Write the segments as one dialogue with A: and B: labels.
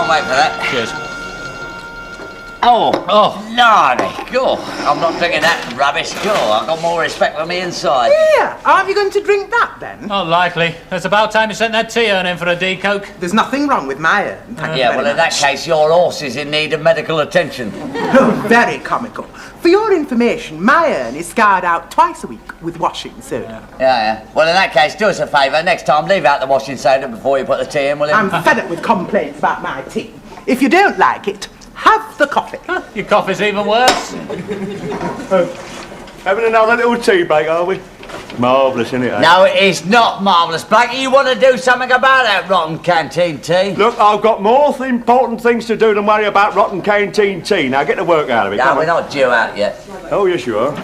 A: can't wait for that.
B: Cheers.
A: Oh, blimey, cool. I'm not drinking that rubbish, cool. I've got more respect for me inside.
C: Yeah, aren't you going to drink that then?
B: Not likely. It's about time you sent that tea urn in for a D-Coke.
C: There's nothing wrong with my urn, thank you
A: Yeah,
C: very
A: well, in that
C: much.
A: case, your horse is in need of medical attention.
C: Oh, very comical. For your information, my urn is scoured out twice a week with washing soda.
A: Yeah. Well, in that case, do us a favour. Next time, leave out the washing soda before you put the tea in, will you?
C: I'm fed up with complaints about my tea. If you don't like it, have the coffee.
B: Your coffee's even worse.
D: Having another little tea break, are we? Marvellous, isn't it? Eh?
A: No, it's not marvellous, Blakey. You want to do something about that rotten canteen tea?
D: Look, I've got more important things to do than worry about rotten canteen tea. Now get the work out of it.
A: No, we're not due out yet.
D: Oh, yes, you are.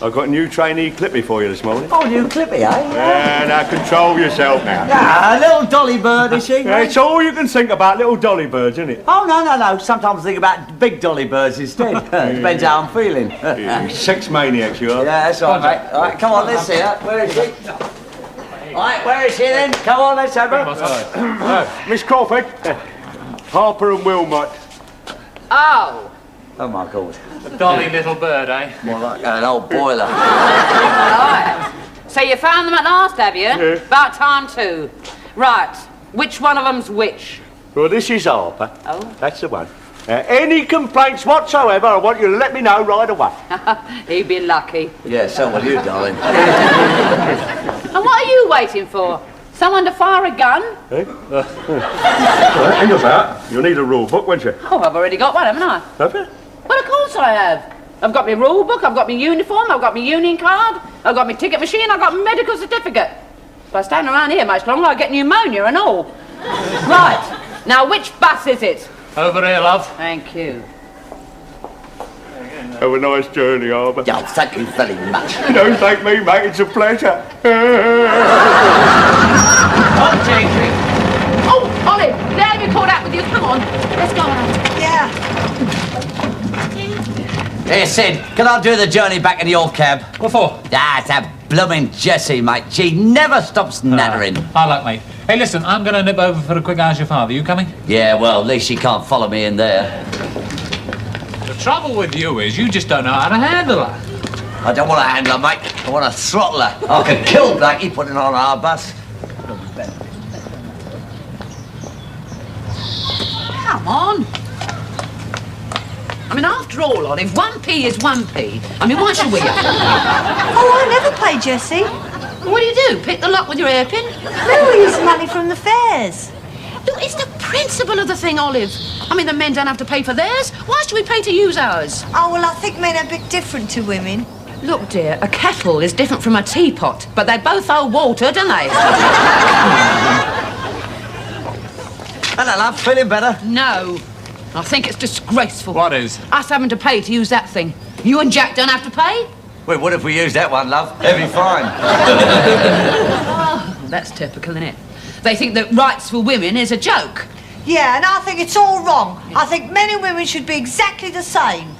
D: I've got a new trainee clippy for you this morning.
A: Oh, new clippy, eh?
D: Yeah, now control yourself now.
A: Yeah, a little dolly bird, is she?
D: Yeah, it's all you can think about, little dolly birds, isn't it?
A: Oh, no. Sometimes I think about big dolly birds instead. Depends how I'm feeling.
D: You sex maniacs, you are.
A: Yeah, that's right, mate. All right, come on, let's see her. Where is she? All right, where is she then? Come on, let's have her.
D: Miss Crawford, Harper and Wilmot.
E: Oh.
A: Oh, my God.
B: A dolly little bird, eh?
A: More like an old boiler.
E: Right. So you found them at last, have you?
D: Yeah.
E: About time too. Right. Which one of them's which?
D: Well, this is Harper.
E: Oh.
D: That's the one. Any complaints whatsoever, I want you to let me know right away.
E: He'd be lucky.
A: Yeah, so will you, darling.
E: And what are you waiting for? Someone to fire a gun?
D: Eh? Hang about. You'll need a rule book, won't you?
E: Oh, I've already got one, haven't I?
D: Have you?
E: Well, of course I have. I've got my rule book, I've got my uniform, I've got my union card, I've got my ticket machine, I've got my medical certificate. If I stand around here much longer, I'll get pneumonia and all. Right. Now, which bus is it?
B: Over here, love.
E: Thank you.
D: Have a nice journey, Harper.
A: Yeah, thank you very much.
D: Don't thank me, mate. It's a pleasure.
E: Oh, Olive, let me call out with you. Come on, let's go out.
F: Yeah.
A: Here, Sid, can I do the journey back in your cab?
B: What for?
A: Ah, it's that blooming Jessie, mate. She never stops nattering.
B: I like, mate. Hey, listen, I'm going to nip over for a quick How's your father. You coming?
A: Yeah, well, at least she can't follow me in there.
B: The trouble with you is you just don't know how to handle her.
A: I don't want to handle her, mate. I want to throttle her. I could kill Blackie putting her on our bus.
E: Come on. I mean, after all, Olive, 1p is 1p. I mean, why should we?
F: Oh, I never play Jessie.
E: What do? Pick the lock with your hairpin?
F: No, we use money from the fairs.
E: Look, it's the principle of the thing, Olive. I mean, the men don't have to pay for theirs. Why should we pay to use ours?
F: Oh, well, I think men are a bit different to women.
E: Look, dear, a kettle is different from a teapot, but they both hold water, don't they?
A: Hello, love. Feeling better?
E: No. I think it's disgraceful.
B: What is?
E: Us having to pay to use that thing. You and Jack don't have to pay?
A: Well, what if we use that one, love? Heavy fine.
E: Oh, that's typical, isn't it? They think that rights for women is a joke.
F: Yeah, and I think it's all wrong. I think men and women should be exactly the same.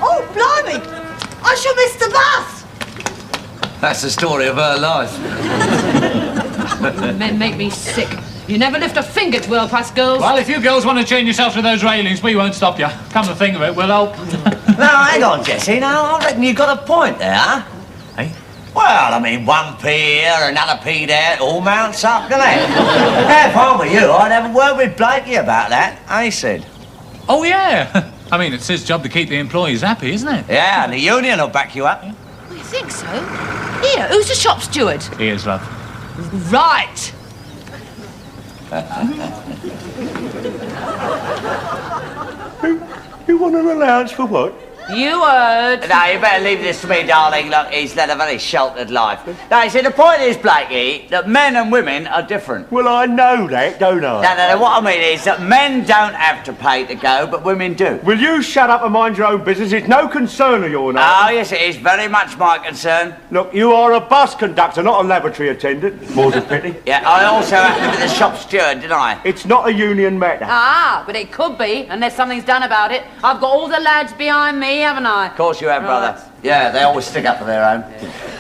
F: Oh, blimey! I shall miss the bus!
A: That's the story of her life.
E: Men make me sick. You never lift a finger to help us girls.
B: Well, if you girls want to chain yourselves to those railings, we won't stop you. Come to think of it, we'll help.
A: Now, hang on, Jessie. Now, I reckon you've got a point there, huh?
B: Hey?
A: Well, I mean, 1p here, another p there, it all mounts up, doesn't it? If I were you, I'd have a word with Blakey about that, eh, Sid?
B: Oh, yeah. I mean, it's his job to keep the employees happy, isn't it?
A: Yeah, and the union will back you up.
E: I think so. Here, who's the shop steward?
B: He is, love.
E: Right.
D: You want an allowance for what?
E: You heard.
A: No, you better leave this to me, darling. Look, he's led a very sheltered life. Now, you see, the point is, Blakey, that men and women are different.
D: Well, I know that, don't I?
A: No, what I mean is that men don't have to pay to go, but women do.
D: Will you shut up and mind your own business? It's no concern of yours,
A: Oh, yes, it is very much my concern.
D: Look, you are a bus conductor, not a laboratory attendant. More's a pity.
A: Yeah, I also happen to be the shop steward, didn't I?
D: It's not a union matter.
E: Ah, but it could be, unless something's done about it. I've got all the lads behind me, haven't I?
A: Of course you have, brother.
E: Right.
A: Yeah, they always stick up for their own.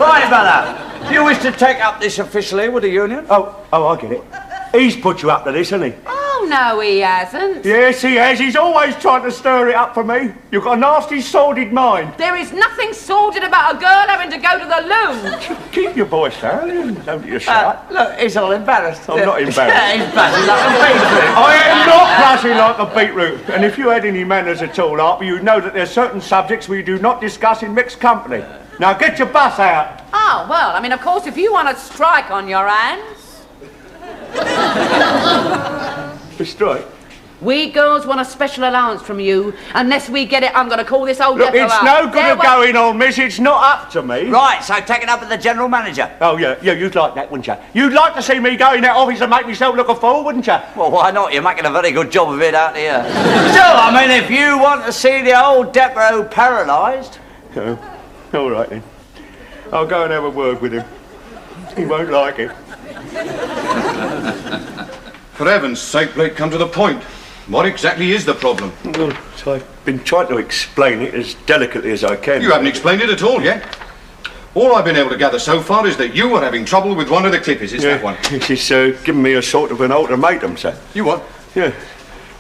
A: Right, brother. Do you wish to take up this officially with the union?
D: Oh, I get it. He's put you up to this, hasn't he?
E: Oh, Oh, no, he hasn't.
D: Yes, he has. He's always trying to stir it up for me. You've got a nasty, sordid mind.
E: There is nothing sordid about a girl having to go to the loo.
D: Keep your voice down. Don't you shout.
A: Look, he's all embarrassed.
D: I'm not embarrassed.
A: Yeah, he's blushing like a beetroot.
D: I am not blushing like a beetroot. And if you had any manners at all, Harper, you'd know that there's certain subjects we do not discuss in mixed company. Now get your bus out.
E: Oh, well, I mean, of course, if you want to strike on your hands.
D: The strike?
E: We girls want a special allowance from you. Unless we get it, I'm going to call this old
D: Look,
E: devil
D: it's
E: out.
D: no good
E: Yeah,
D: of
E: well-
D: going on, miss. It's not up to me.
A: Right, so take it up with the general manager.
D: Oh, yeah, you'd like that, wouldn't you? You'd like to see me go in that office and make myself look a fool, wouldn't you?
A: Well, why not? You're making a very good job of it out here. Still, I mean, if you want to see the old depot paralysed...
D: Oh, all right, then. I'll go and have a word with him. He won't like it.
G: For heaven's sake, Blake, come to the point. What exactly is the problem?
D: Well, so I've been trying to explain it as delicately as I can.
G: You haven't explained it at all yet. All I've been able to gather so far is that you were having trouble with one of the clippers. It's that one.
D: She's given me a sort of an ultimatum, sir.
G: You what?
D: Yeah.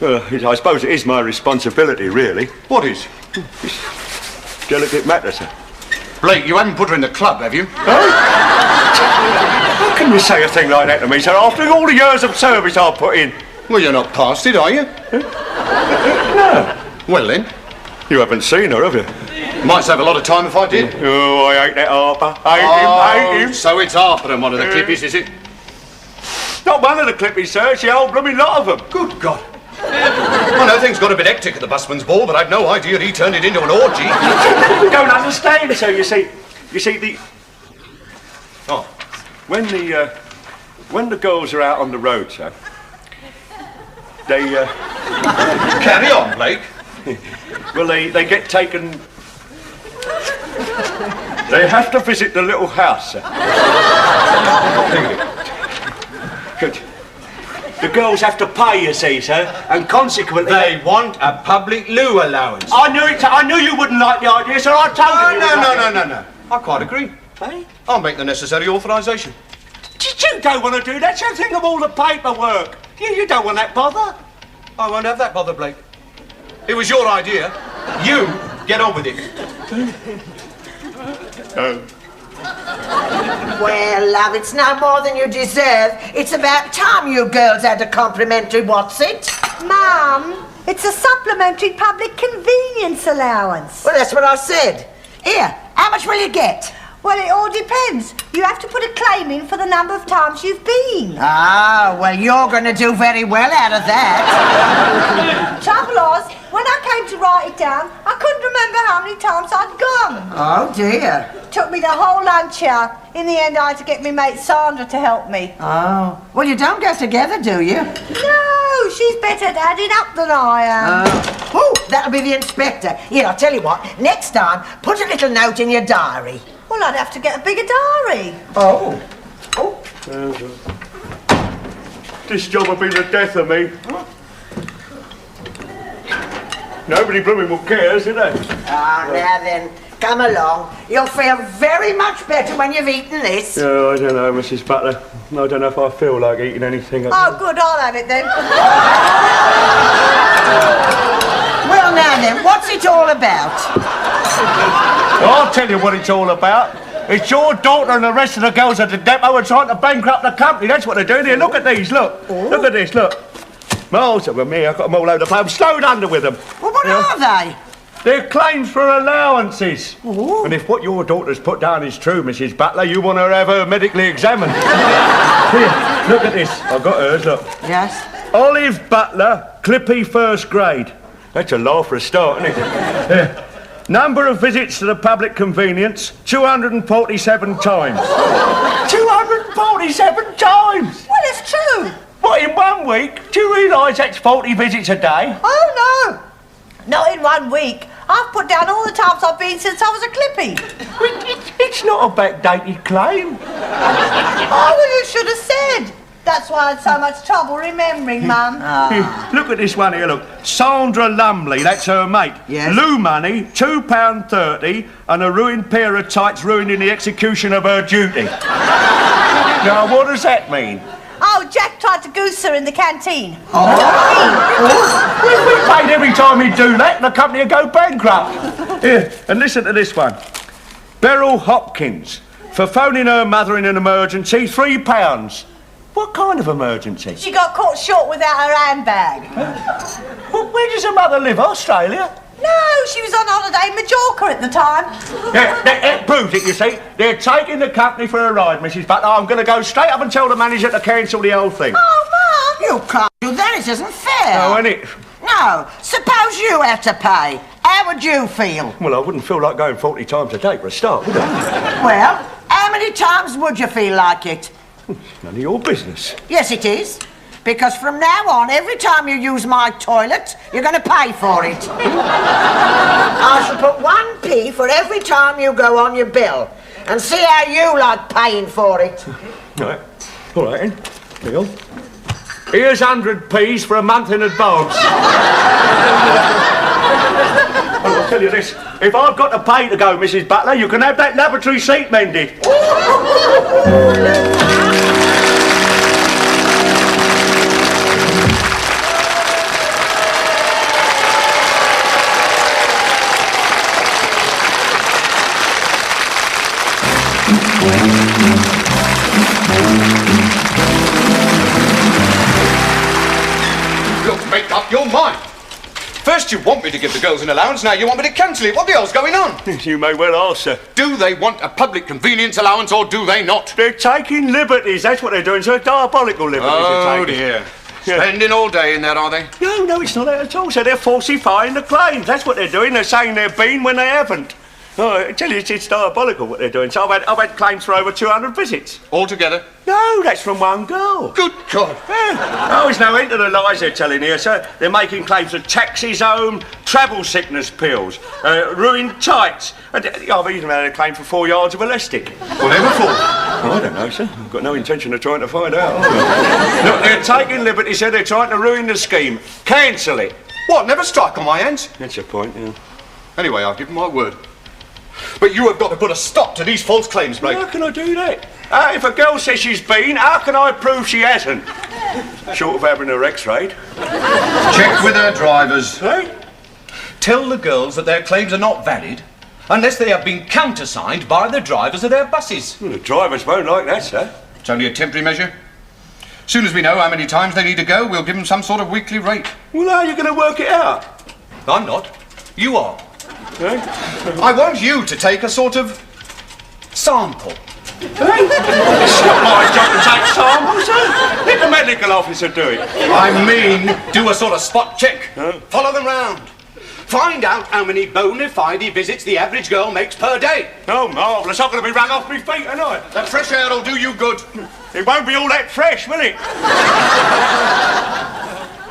D: Well, I suppose it is my responsibility, really.
G: What is?
D: Delicate matter, sir.
G: Blake, you haven't put her in the club, have you?
D: How can you say a thing like that to me, sir, after all the years of service I've put in?
G: Well, you're not past it, are you?
D: No.
G: Well, then.
D: You haven't seen her, have you?
G: Might save a lot of time if I did.
D: Oh, I hate that Harper. Hate him.
G: So it's Harper and one of the clippies, is it?
D: Not one of the clippies, sir. It's the whole blooming lot of them.
G: Good God. I know things got a bit hectic at the busman's ball, but I'd no idea he turned it into an orgy.
D: You don't understand, sir. You see the... Oh, when the girls are out on the road, sir, they,
G: Carry on, Blake.
D: well, they get taken... They have to visit the little house, sir. Good. The girls have to pay, you see, sir, and consequently...
G: They want a public loo allowance.
D: I knew it. I knew you wouldn't like the idea, so I told you.
G: No. I quite agree.
D: Hey?
G: I'll make the necessary authorisation.
D: You don't want to do that. You think of all the paperwork. You don't want that bother.
G: I won't have that bother, Blake. It was your idea. You get on with it.
H: Well, love, it's no more than you deserve. It's about time you girls had a complimentary what's it?
F: Mum, it's a supplementary public convenience allowance.
H: Well, that's what I said. Here, how much will you get?
F: Well, it all depends. You have to put a claim in for the number of times you've been.
H: Ah, well, you're going to do very well out of that.
F: Trouble was, when I came to write it down, I couldn't remember how many times I'd gone.
H: Oh, dear.
F: Took me the whole lunch hour. In the end, I had to get my mate Sandra to help me.
H: Oh. Well, you don't go together, do you?
F: No, she's better at adding up than I am.
H: Oh, that'll be the inspector. Here, I'll tell you what. Next time, put a little note in your diary.
F: Well, I'd have to get a bigger diary.
H: Oh.
D: This job will be the death of me. Nobody blooming will care, is it?
H: Ah, now then, come along. You'll feel very much better when you've eaten this.
D: Oh, I don't know, Mrs. Butler. I don't know if I feel like eating anything.
F: Oh, good, I'll have it then.
H: Well, now then, what's it all about?
D: I'll tell you what it's all about. It's your daughter and the rest of the girls at the depot are trying to bankrupt the company. That's what they're doing here. Look at these, look. Look at this, look. Miles of them here. I've got them all over the place. I'm snowed under with them.
H: Well, what are they?
D: They're claims for allowances. And if what your daughter's put down is true, Mrs. Butler, you want her to have her medically examined. Here, look at this. I've got hers, look.
H: Yes?
D: Olive Butler, Clippy first grade. That's a laugh for a start, isn't it? Yeah. Number of visits to the public convenience, 247 times. 247 times?
F: Well, it's true.
D: What, in 1 week? Do you realise that's 40 visits a day?
F: Oh, no. Not in 1 week. I've put down all the times I've been since I was a clippy.
D: It's not a backdated claim.
F: Oh, well, you should have said. That's why I had so much trouble remembering, Mum.
D: Here, look at this one here, look. Sandra Lumley, that's her mate.
H: Yes.
D: Loo money, £2.30, and a ruined pair of tights ruined in the execution of her duty. Now, what does that mean?
F: Oh, Jack tried to goose her in the canteen.
D: We paid every time he'd do that, and the company would go bankrupt. Here, and listen to this one. Beryl Hopkins, for phoning her mother in an emergency, £3. What kind of emergency?
F: She got caught short without her handbag.
D: Well, where does her mother live? Australia?
F: No, she was on holiday in Majorca at the time.
D: Yeah, that proves it, you see. They're taking the company for a ride, Mrs. Butler. I'm going to go straight up and tell the manager to cancel the whole thing.
F: Oh, Mum!
H: You can't do that, it isn't fair.
D: No, ain't it?
H: No, suppose you had to pay. How would you feel?
D: Well, I wouldn't feel like going 40 times a day for a start, would I?
H: Well, how many times would you feel like it?
D: None of your business.
H: Yes, it is. Because from now on, every time you use my toilet, you're going to pay for it. I shall put 1p for every time you go on your bill. And see how you like paying for it.
D: Right. All right, then. Deal. Here's 100p's for a month in advance. I'll tell you this. If I've got to pay to go, Mrs. Butler, you can have that laboratory seat mended.
G: Look, make up your mind. First you want me to give the girls an allowance, now you want me to cancel it. What the hell's going on?
D: You may well ask, sir.
G: Do they want a public convenience allowance or do they not?
D: They're taking liberties. That's what they're doing, sir. Diabolical liberties they're
G: Oh
D: taking.
G: dear.
D: Yeah.
G: Spending all day in there, are they?
D: No, it's not that at all, sir. They're falsifying the claims. That's what they're doing. They're saying they've been when they haven't. Oh, I tell you, it's diabolical what they're doing. So I've had claims for over 200 visits.
G: Altogether?
D: No, that's from one girl.
G: Good God.
D: Yeah. Oh, there's no end to the lies they're telling here, sir. They're making claims for taxis home, travel sickness pills, ruined tights. I've even had a claim for 4 yards of elastic.
G: Whatever for?
D: Oh, I don't know, sir. I've got no intention of trying to find out. Look, they're taking liberty, sir. They're trying to ruin the scheme. Cancel it.
G: What, never strike on my hands?
D: That's your point, yeah.
G: Anyway, I'll give them my word. But you have got to put a stop to these false claims, Blake.
D: How can I do that? If a girl says she's been, how can I prove she hasn't? Short of having her x-rayed.
G: Check with their drivers.
D: Hey?
I: Tell the girls that their claims are not valid unless they have been countersigned by the drivers of their buses.
D: Well, the drivers won't like that, sir.
G: It's only a temporary measure. As soon as we know how many times they need to go, we'll give them some sort of weekly rate.
D: Well, how are you going to work it out?
I: I'm not. You are.
D: Hey?
G: I want you to take a sort of sample.
D: Hey? It's not my job to take samples, sir. Let the medical officer do it.
G: I mean, do a sort of spot check.
D: Huh?
G: Follow them round. Find out how many bona fide visits the average girl makes per day.
D: Oh, marvellous. I'm going to be rung off my feet tonight.
G: That fresh air will do you good.
D: It won't be all that fresh, will it?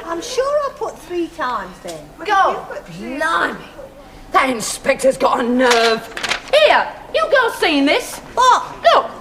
F: I'm sure I put 3 times then.
E: God, blimey. That inspector's got a nerve. Here, you girls seen this?
F: What?
E: Look,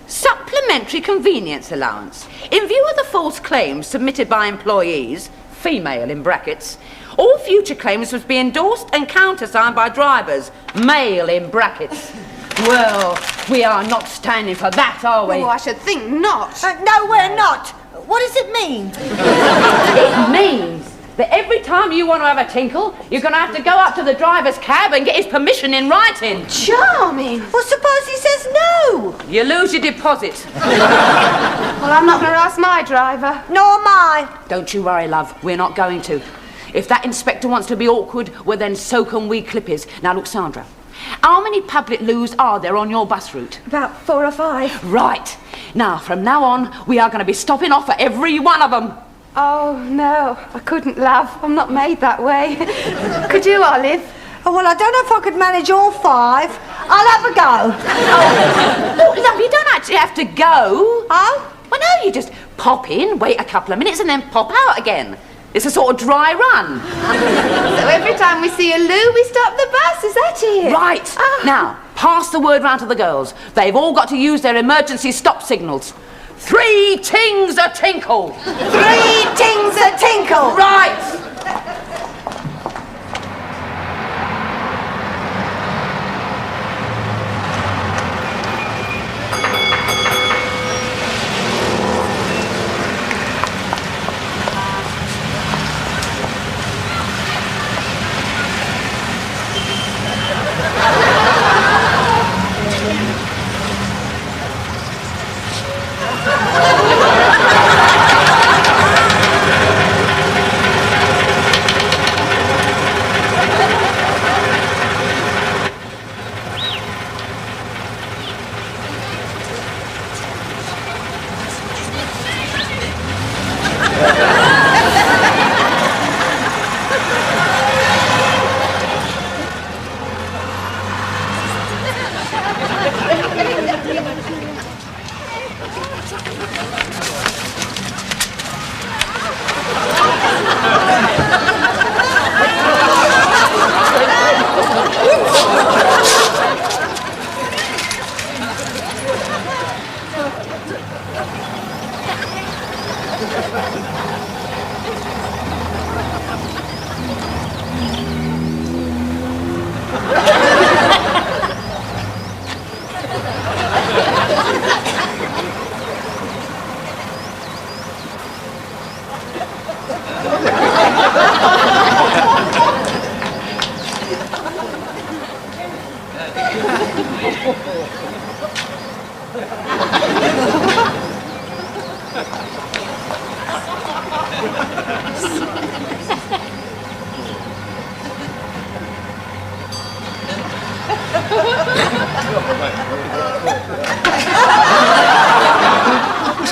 E: supplementary convenience allowance. In view of the false claims submitted by employees, female in brackets, all future claims must be endorsed and countersigned by drivers, male in brackets. Well, we are not standing for that, are we?
J: Oh, I should think not.
F: No, we're not. What does it mean?
E: It means that every time you want to have a tinkle, you're going to have to go up to the driver's cab and get his permission in writing.
J: Charming.
F: Well, suppose he says no.
E: You lose your deposit.
J: Well, I'm not going to ask my driver.
F: Nor am I.
E: Don't you worry, love. We're not going to. If that inspector wants to be awkward, well, then so can we clippies. Now, look, Sandra, how many public loos are there on your bus route?
J: About 4 or 5.
E: Right. Now, from now on, we are going to be stopping off at every one of them.
J: Oh, no, I couldn't, love. I'm not made that way. Could you, Olive?
F: Oh, well, I don't know if I could manage all 5. I'll have a go.
E: Oh, love, you don't actually have to go.
F: Oh?
E: Well, no, you just pop in, wait a couple of minutes, and then pop out again. It's a sort of dry run.
J: So every time we see a loo, we stop the bus, is that it?
E: Right.
J: Oh.
E: Now, pass the word round to the girls. They've all got to use their emergency stop signals. 3 tings a tinkle.
F: 3 tings a tinkle.
E: Right.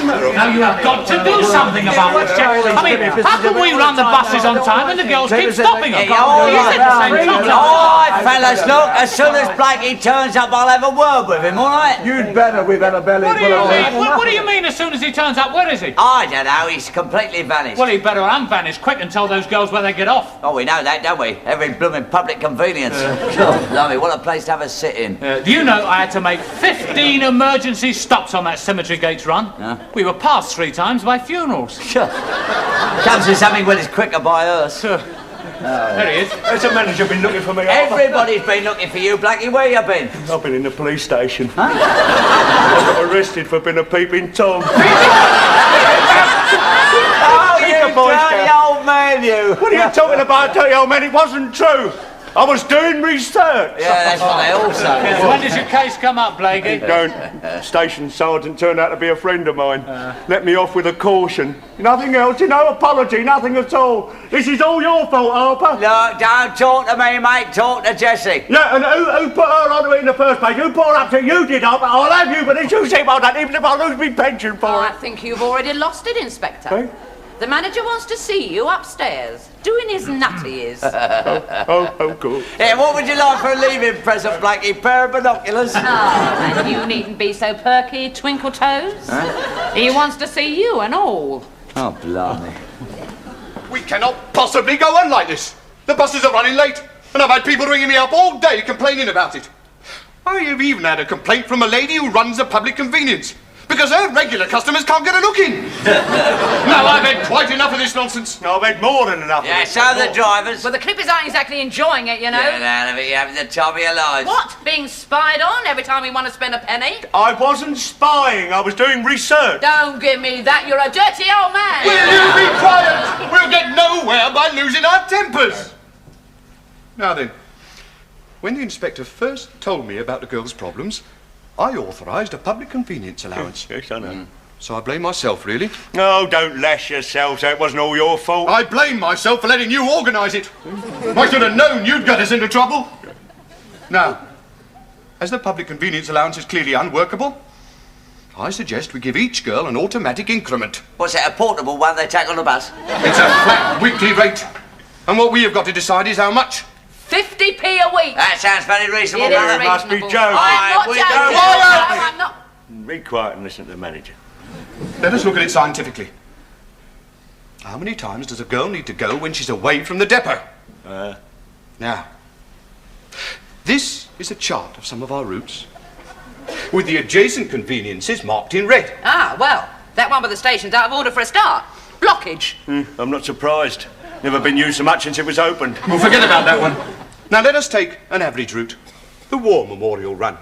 B: Now you have got to do something about this, Jack. I mean, how can we run the buses on time and the girls keep stopping them?
A: All
B: You said the same trouble.
A: right, fellas, look, as soon as Blakey turns up, I'll have a word with him, all right?
D: You'd better with Annabelle.
B: What do you mean? What do you mean as soon as he turns up? Where is he?
A: I don't know, he's completely vanished.
B: Well, he better unvanish quick and tell those girls where they get off.
A: Oh, we know that, don't we? Every blooming public convenience. Blimey, what a place to have a sit-in.
B: Do you know I had to make 15 emergency stops on that cemetery gates run? We were passed 3 times by funerals.
A: Comes to something when it's quicker by us.
B: There he is.
D: Has the manager been looking for me?
A: Everybody's been looking for you, Blackie. Where you been?
D: I've been in the police station. I got arrested for being a peeping Tom.
A: Oh, you dirty old man, you.
D: What are you talking about, dirty old man? It wasn't true. I was doing research.
A: Yeah, that's what they all say.
B: When does your case come up, Blakey?
D: Don't. Station sergeant turned out to be a friend of mine. Let me off with a caution. Nothing else, no apology, nothing at all. This is all your fault, Harper.
A: Look, don't talk to me, mate. Talk to Jessie.
D: Yeah, and who put her onto it in the first place? Who put her up to you did, Harper? I'll have you, but it's you see about that, even if I lose my pension for
E: I
D: it.
E: think you've already lost it, Inspector.
D: Eh?
E: The manager wants to see you upstairs, doing his nutties.
D: Oh, cool.
A: Yeah, what would you like for a leaving present, Blackie? Pair of binoculars?
E: Oh, and you needn't be so perky, twinkle toes. He wants to see you and all.
A: Oh, blimey.
G: We cannot possibly go on like this. The buses are running late, and I've had people ringing me up all day complaining about it. I have even had a complaint from a lady who runs a public convenience, because her regular customers can't get a look in. Now, I've had quite enough of this nonsense.
D: I've had more than enough
A: Yeah,
D: of it.
A: so the drivers.
E: Well, the clippers aren't exactly enjoying it, you know.
A: Get out of it, you're having the time of your lives.
E: What? Being spied on every time we want to spend a penny?
D: I wasn't spying, I was doing research.
E: Don't give me that, you're a dirty old man.
G: Will you be quiet? We'll get nowhere by losing our tempers. Now then, when the inspector first told me about the girls' problems, I authorised a public convenience allowance.
D: Yes, I know.
G: So I blame myself, really.
D: No, don't lash yourself, so it wasn't all your fault.
G: I blame myself for letting you organise it. I should have known you'd get us into trouble. Now, as the public convenience allowance is clearly unworkable, I suggest we give each girl an automatic increment.
A: What's that, a portable one they take on the bus?
G: It's a flat weekly rate. And what we have got to decide is how much.
E: 50p a week.
A: That sounds very reasonable,
E: It is
A: brother.
D: must be
E: reasonable.
D: joking.
E: I'm not
A: We
E: joking.
A: don't-
E: No, I'm not.
D: Be quiet and listen to the manager.
G: Let us look at it scientifically. How many times does a girl need to go when she's away from the depot? Now, this is a chart of some of our routes, with the adjacent conveniences marked in red.
E: Ah, well, that one with the station's out of order for a start. Blockage.
D: I'm not surprised. Never been used so much since it was opened.
G: We'll forget about that one. Now let us take an average route, the War Memorial Run.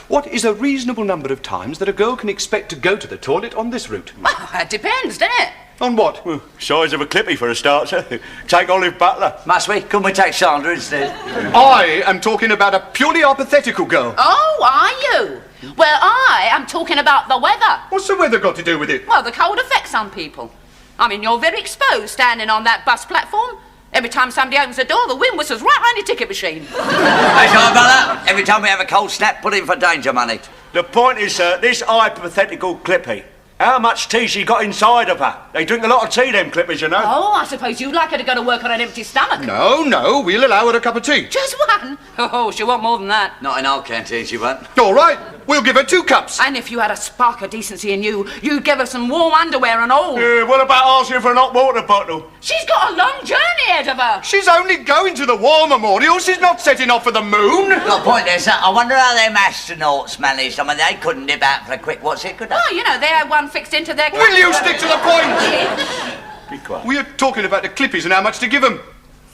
G: What is a reasonable number of times that a girl can expect to go to the toilet on this route?
E: Well, it depends, doesn't it?
G: On what?
D: Size of a clippy for a start, sir. Take Olive Butler.
A: Must we? Couldn't we take Sandra instead?
G: I am talking about a purely hypothetical girl.
E: Oh, are you? Well, I am talking about the weather.
G: What's the weather got to do with it?
E: Well, the cold affects some people. I mean, you're very exposed standing on that bus platform. Every time somebody opens the door, the wind whistles right round your ticket machine.
A: That's right, brother. Every time we have a cold snap, put in for danger money.
D: The point is, sir, this hypothetical clippy, how much tea she got inside of her? They drink a lot of tea, them clippers, you know.
E: Oh, I suppose you'd like her to go to work on an empty stomach.
G: No, we'll allow her a cup of tea.
E: Just one? Oh, she'll want more than that.
A: Not in our canteen, she won't.
G: All right, we'll give her 2 cups.
E: And if you had a spark of decency in you, you'd give her some warm underwear and all.
D: What about asking for an hot water bottle?
E: She's got a long journey ahead of her.
G: She's only going to the War Memorial. She's not setting off for the moon.
A: Got a point there, sir. I wonder how them astronauts managed. I mean, they couldn't nip out for a quick what's it, could they?
E: Oh, you know, they had one fixed into their...
G: Will you stick to the point?
D: Be quiet.
G: We are talking about the clippies and how much to give them.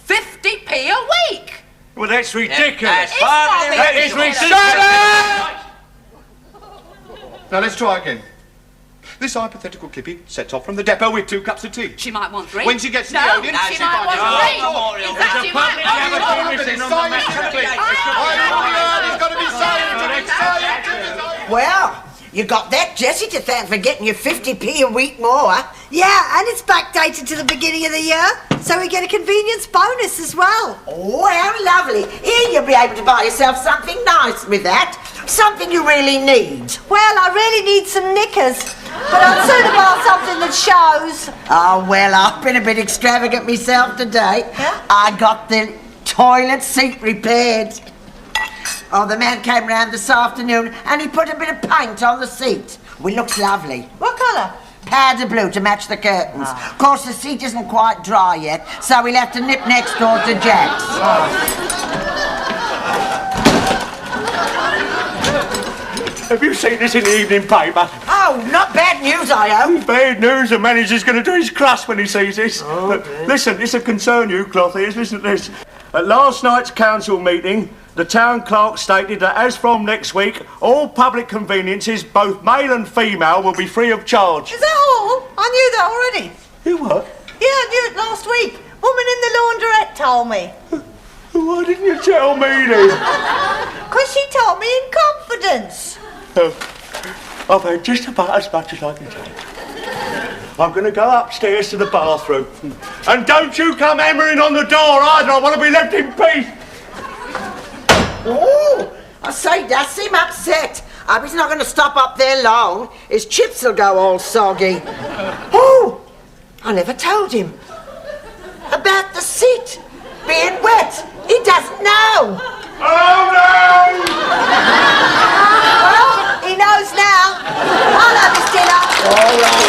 E: 50p a week.
D: Well, that's ridiculous.
A: That's hardly
E: That
A: reasonable.
E: is
G: Shut up! Now let's try again. This hypothetical Clippy sets off from the depot with 2 cups of tea.
E: She might want 3.
G: When she gets to the
E: No,
G: audience,
E: she might want 3. In fact, she might want 3.
G: It's got to be scientific.
H: Well, you got that Jessie to thank for getting your 50p a week more.
F: Yeah, and it's backdated to the beginning of the year, so we get a convenience bonus as well.
H: Oh, how lovely. Here you'll be able to buy yourself something nice with that. Something you really need.
F: Well, I really need some knickers, but I'd sooner buy something that shows.
H: Oh, well, I've been a bit extravagant myself today.
F: Huh?
H: I got the toilet seat repaired. Oh, the man came round this afternoon and he put a bit of paint on the seat. Well, it looks lovely.
F: What colour?
H: Powder blue to match the curtains. Of course, the seat isn't quite dry yet, so we'll have to nip next door to Jack's.
D: Have you seen this in the evening paper?
H: Oh, not bad news, I hope.
D: Bad news, the manager's going to do his crust when he sees this. Look, listen, this'll concern you, Clothiers. Listen to this. At last night's council meeting, the town clerk stated that as from next week, all public conveniences, both male and female, will be free of charge.
F: Is that all? I knew that already.
D: You what?
F: Yeah, I knew it last week. Woman in the laundrette told me.
D: Why didn't you tell me then?
F: Because she told me in confidence.
D: I've had just about as much as I can take. I'm going to go upstairs to the bathroom. And don't you come hammering on the door either. I want to be left in peace.
H: Oh, I say, does seem upset. I hope he's not going to stop up there long. His chips will go all soggy. Oh, I never told him about the seat being wet. He doesn't know.
D: Oh, no!
F: Well, he knows now. I'll have his dinner.
H: All right,